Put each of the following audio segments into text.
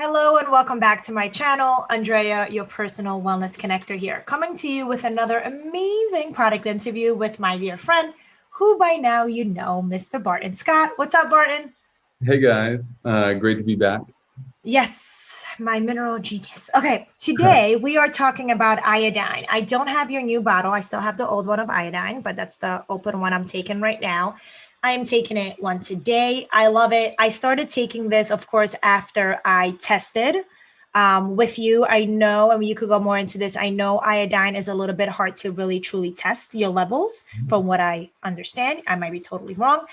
Hello and welcome back to my channel. Andrea, your personal wellness connector here, coming to you with another amazing product interview with my dear friend, who by now you know, Mr. Barton Scott. What's up, Barton? Hey guys, great to be back. Yes, my mineral genius. Okay, today we are talking about iodine. I don't have your new bottle. I still have the old one of iodine, but that's the open one I'm taking right now. I am taking it once a day. I love it. I started taking this, of course, after I tested with you. I know, and you could go more into this. I know iodine is a little bit hard to really truly test your levels from what I understand. I might be totally wrong.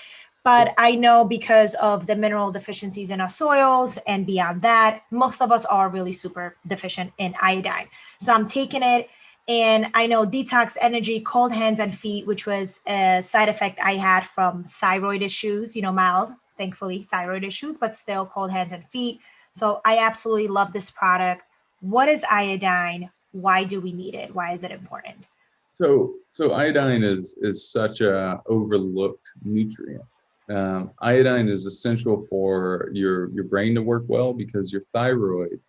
But I know because of the mineral deficiencies in our soils and beyond that, most of us are really super deficient in iodine. So I'm taking it. And I know detox energy, cold hands and feet, which was a side effect I had from thyroid issues, mild, thankfully, thyroid issues, but still cold hands and feet. So I absolutely love this product. What is iodine? Why do we need it? Why is it important? So iodine is such a overlooked nutrient. Iodine is essential for your brain to work well because your thyroid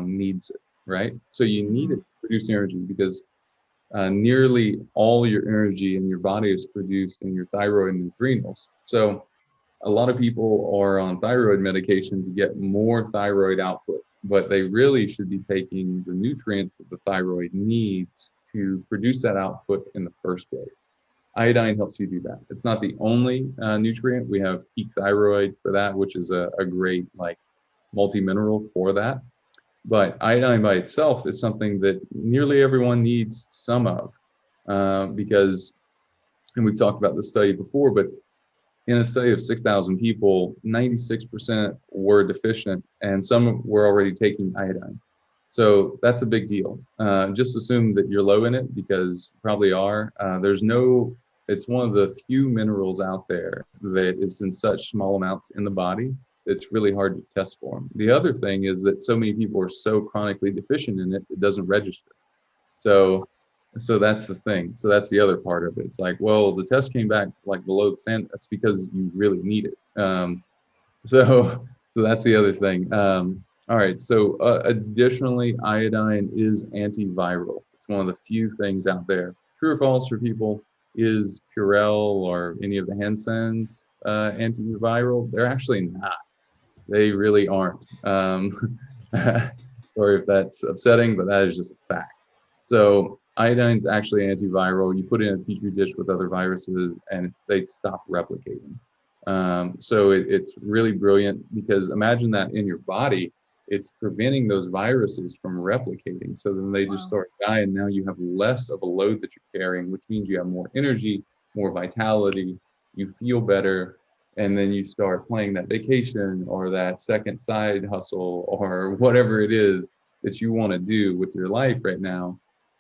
needs it, right? So you need it to produce energy because nearly all your energy in your body is produced in your thyroid and adrenals. So a lot of people are on thyroid medication to get more thyroid output, but they really should be taking the nutrients that the thyroid needs to produce that output in the first place. Iodine helps you do that. It's not the only nutrient. We have peak thyroid for that, which is a great multi-mineral for that. But iodine by itself is something that nearly everyone needs some of because, and we've talked about this study before, but in a study of 6,000 people, 96% were deficient and some were already taking iodine. So that's a big deal. Just assume that you're low in it because you probably are. It's one of the few minerals out there that is in such small amounts in the body. It's really hard to test for them. The other thing is that so many people are so chronically deficient in it, it doesn't register. So that's the thing. So that's the other part of it. It's like, well, the test came back like below the sand. That's because you really need it. So that's the other thing. All right. So additionally, iodine is antiviral. It's one of the few things out there. True or false for people is Purell or any of the Hansen's antiviral? They're actually not. They really aren't. Sorry if that's upsetting, but that is just a fact. So iodine's actually antiviral. You put it in a petri dish with other viruses and they stop replicating. So it's really brilliant because imagine that in your body, it's preventing those viruses from replicating. So then they just start dying. Now you have less of a load that you're carrying, which means you have more energy, more vitality, you feel better, and then you start playing that vacation or that second side hustle or whatever it is that you want to do with your life right now.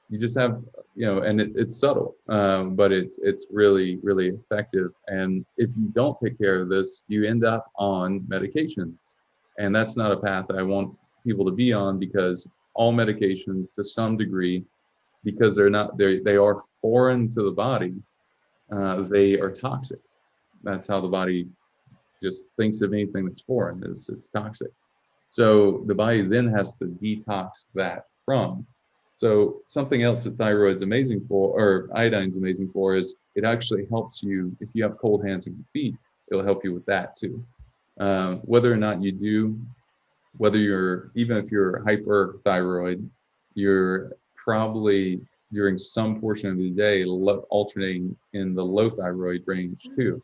You just have, and it's subtle, but it's really, really effective. And if you don't take care of this, you end up on medications. And that's not a path I want people to be on because all medications to some degree, because they are foreign to the body, they are toxic. That's how the body just thinks of anything that's foreign is it's toxic. So the body then has to detox that from. So something else that thyroid's amazing for, or iodine's amazing for, is it actually helps you if you have cold hands and feet. It'll help you with that too. Whether or not you do, even if you're hyperthyroid, you're probably during some portion of the day alternating in the low thyroid range too.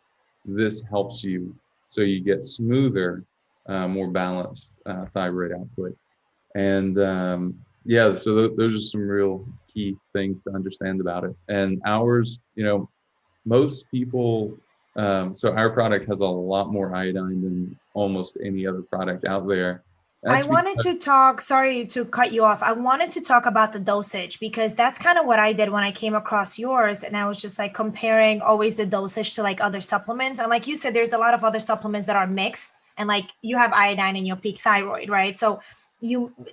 This helps you so you get smoother, more balanced thyroid output. And so those are some real key things to understand about it. And ours, most people, so our product has a lot more iodine than almost any other product out there. I wanted to talk, sorry to cut you off. I wanted to talk about the dosage because that's kind of what I did when I came across yours. And I was just like comparing always the dosage to like other supplements. And like you said, there's a lot of other supplements that are mixed and like you have iodine in your peak thyroid, right? So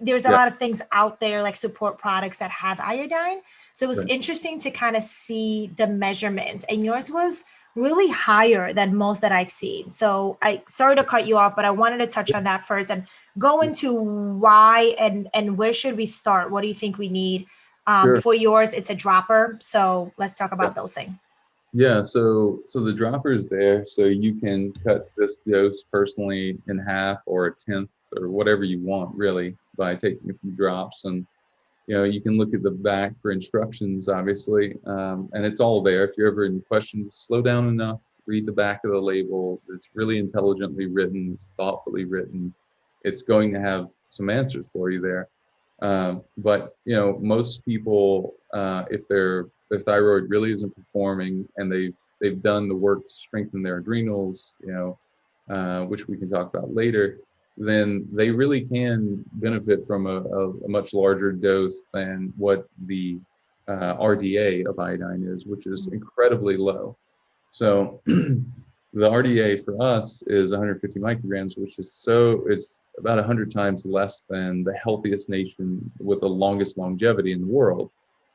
there's a lot of things out there like support products that have iodine. So it was interesting to kind of see the measurements, and yours was really higher than most that I've seen. So sorry to cut you off, but I wanted to touch on that first. And go into why and where should we start? What do you think we need? Sure. For yours, it's a dropper. So let's talk Yeah. about those things. Yeah, so the dropper is there, so you can cut this dose personally in half or a tenth or whatever you want, really, by taking a few drops. And you can look at the back for instructions, obviously, and it's all there. If you're ever in question, slow down enough, read the back of the label. It's really intelligently written. It's thoughtfully written. It's going to have some answers for you there. But most people, if their thyroid really isn't performing and they've done the work to strengthen their adrenals, which we can talk about later, then they really can benefit from a much larger dose than what the RDA of iodine is, which is incredibly low. So the RDA for us is 150 micrograms, which is about 100 times less than the healthiest nation with the longest longevity in the world.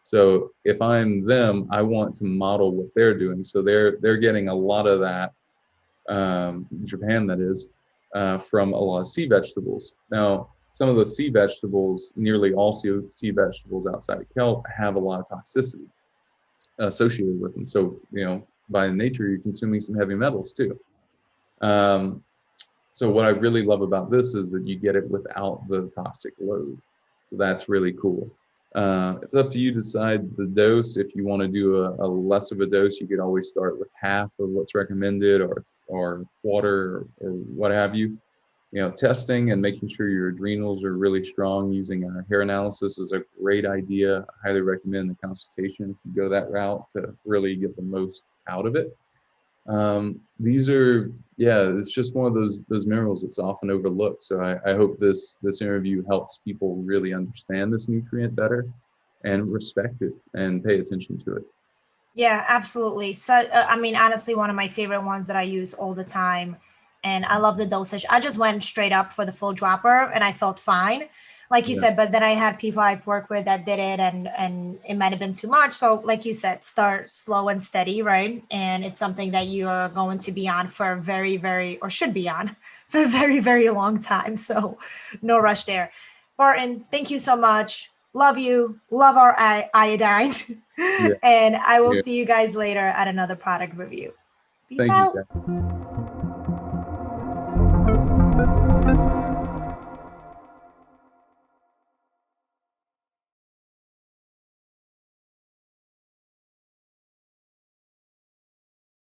So if I'm them, I want to model what they're doing. So they're getting a lot of that, Japan that is, from a lot of sea vegetables. Now, some of those sea vegetables, nearly all sea vegetables outside of kelp, have a lot of toxicity associated with them. So, by nature, you're consuming some heavy metals too. So what I really love about this is that you get it without the toxic load. So that's really cool. It's up to you to decide the dose. If you want to do a less of a dose, you could always start with half of what's recommended or quarter or what have you. Testing and making sure your adrenals are really strong using a hair analysis is a great idea. I highly recommend the consultation if you go that route to really get the most out of it. It's just one of those minerals that's often overlooked. So I hope this interview helps people really understand this nutrient better and respect it and pay attention to it. Yeah, absolutely. So, I mean, honestly, one of my favorite ones that I use all the time, and I love the dosage. I just went straight up for the full dropper, and I felt fine, like you Yeah. said. But then I had people I've worked with that did it, and it might have been too much. So, like you said, start slow and steady, right? And it's something that you are going to be on for a very, very, or should be on for a very, very long time. So, no rush there. Barton, thank you so much. Love you. Love our iodine. Yeah. And I will Yeah. see you guys later at another product review. Peace Thank you, out. guys.